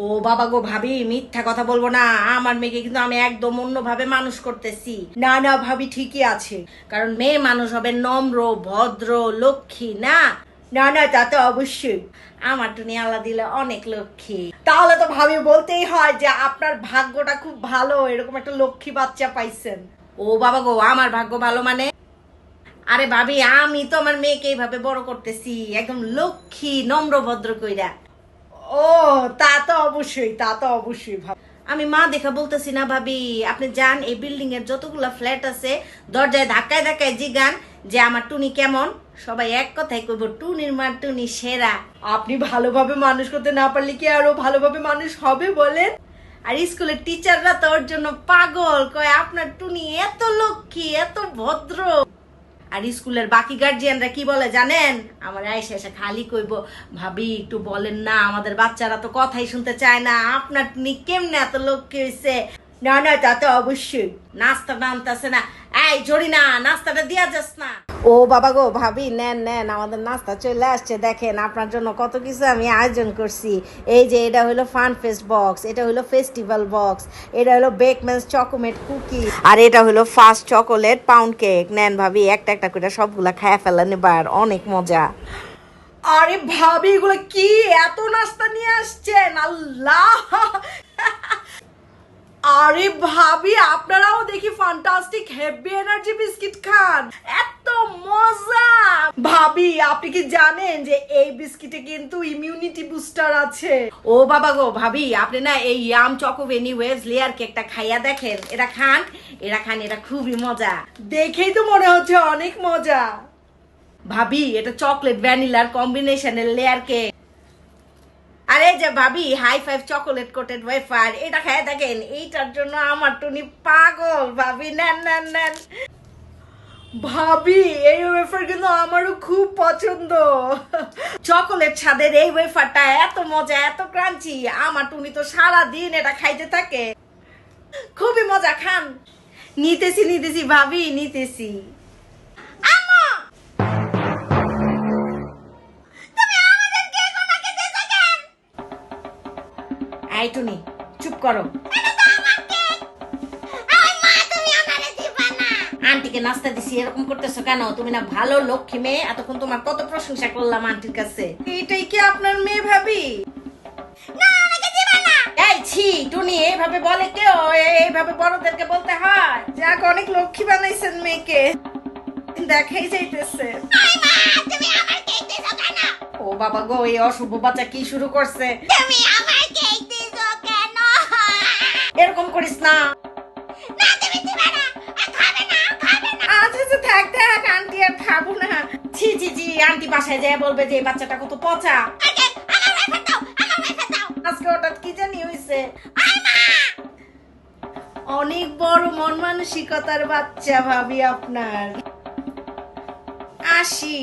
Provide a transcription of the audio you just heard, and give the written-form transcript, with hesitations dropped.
ও বাবা গো ভাবি, মিথ্যা কথা বলবো না, আমার মেয়েকে কিন্তু আমি একদম অন্যভাবে মানুষ করতেছি। না না ভাবি, ঠিকই আছে, কারণ মেয়ে মানুষ হবে নম্র, ভদ্র, লক্ষ্মী। না না না, তা তো অবশ্যই। আমার টুনি আল্লাহ দিলে অনেক লক্ষ্মী। তাহলে তো ভাবি বলতেই হয় যে আপনার ভাগ্যটা খুব ভালো, এরকম একটা লক্ষ্মী বাচ্চা পাইছেন। ও বাবা গো, আমার ভাগ্য ভালো মানে? আরে ভাবি, আমি তো আমার মেয়েকে এইভাবে বড় করতেছি, একদম লক্ষ্মী নম্র ভদ্র কইরা। ও, তা তো অবশ্যই, তা তো অবশ্যই ভাবি। আমি মা দেখা বলতেছি না ভাবি, আপনি যান এই বিল্ডিং এর যতগুলা ফ্ল্যাট আছে, দরজায় ধাক্কায় ধাক্কায় জিগান যে আমার টুনি কেমন। সবাই এক কথাই কইব, টুনির মা টুনি সেরা। আপনি ভালোভাবে মানুষ করতে না পারলে কি আরো ভালোভাবে মানুষ হবে বলেন? আর স্কুলের টিচাররা তো ওর জন্য পাগল, কয় আপনার টুনি এত লক্ষ্মী, এত ভদ্র। আর স্কুলের বাকি গার্জিয়ানরা কি বলে জানেন? আমার আয়েশা এসে খালি কইব, ভাবি একটু বলেন না, আমাদের বাচ্চারা তো কথাই শুনতে চায় না, আপনার টুনি কেমনে এত লক্ষ্মী হয়েছে। না না, তা তো অবশ্যই। নাস্তাটা আনতেছে না, এই জরি না, নাস্তাটা দিয়া যাস না। ও বাবা গো ভাবি, নেন নেন, আমাদের নাস্তা চলে আসছে। দেখেন আপনার জন্য কত কিছু আমি আয়োজন করছি। এই যে এটা হলো ফান ফেস্ট বক্স, এটা হলো ফেস্টিভ্যাল বক্স, এটা হলো বেকম্যানস চকোলেট কুকি, আর এটা হলো ফাস্ট চকোলেট পাউন্ড কেক। নেন ভাবি, একটা একটা করে সবগুলা খায়া ফেলেন, এবার অনেক মজা। আরে ভাবি, এগুলো কি এত নাস্তা নিয়ে আসছেন? আল্লাহ! আরে ভাবি, আপনারাও দেখি ফ্যান্টাস্টিক হেভি এনার্জি বিস্কিট খান, এত মজা। ভাবি, আপনি কি জানেন যে এই বিস্কিটে কিন্তু ইমিউনিটি বুস্টার আছে? ও বাবা গো ভাবি, আপনি না এই ইয়াম চকো ভেনি ওয়েভস লেয়ার কেকটা খাইয়া দেখেন। এটা খান, এটা খান, এটা খুবই মজা। দেখেই তো মনে হচ্ছে অনেক মজা। ভাবি, এটা চকলেট ভ্যানিলার কম্বিনেশনের লেয়ার কেক। আরে যে ভাবি, high five chocolate coated wafer, এটা খায় দেখেন, এইটার জন্য আমার টুনি পাগল। ভাবি নেন নেন নেন। ভাবি, এই ওয়েফার কিন্তু আমারও খুব পছন্দ। চকোলেট স্বাদের এই ওয়েফারটা এত মজা, এত ক্রাঞ্চি, আমার টুনি তো সারা দিন এটা খাইতে থাকে। খুবই মজা, খান। নিতেছি নিতেছি ভাবি, নিতেছি। এই টুনি, চুপ করো। আন্টিকে নাস্তা দিছি, এরকম করতেছো কেন? তুমি না ভালো লক্ষ্মী মেয়ে, এতক্ষণ তোমার কত প্রশংসা করলাম আন্টির কাছে। এটাই কি আপনার মেয়ে ভাবি? এই ছি টুনি, এইভাবে বলে কেউ? এইভাবে বড়দেরকে বলতে হয়? যাক, অনেক লক্ষ্মী বানাইছেন মেয়েকে, দেখাই যাইতেছে। ও বাবা গো, এই অশুভ বাচ্চা কি শুরু করছে? এরকম করিস না। আচ্ছা থাক থাক, আন্টি আর খাবো না। ছি ছি ছি, আন্টি বাসায় যায় বলবে যে এই বাচ্চাটা কত পচা। আজকে হঠাৎ কি জানি হয়েছে। অনেক বড় মন মানসিকতার বাচ্চা ভাবি আপনার। আসি।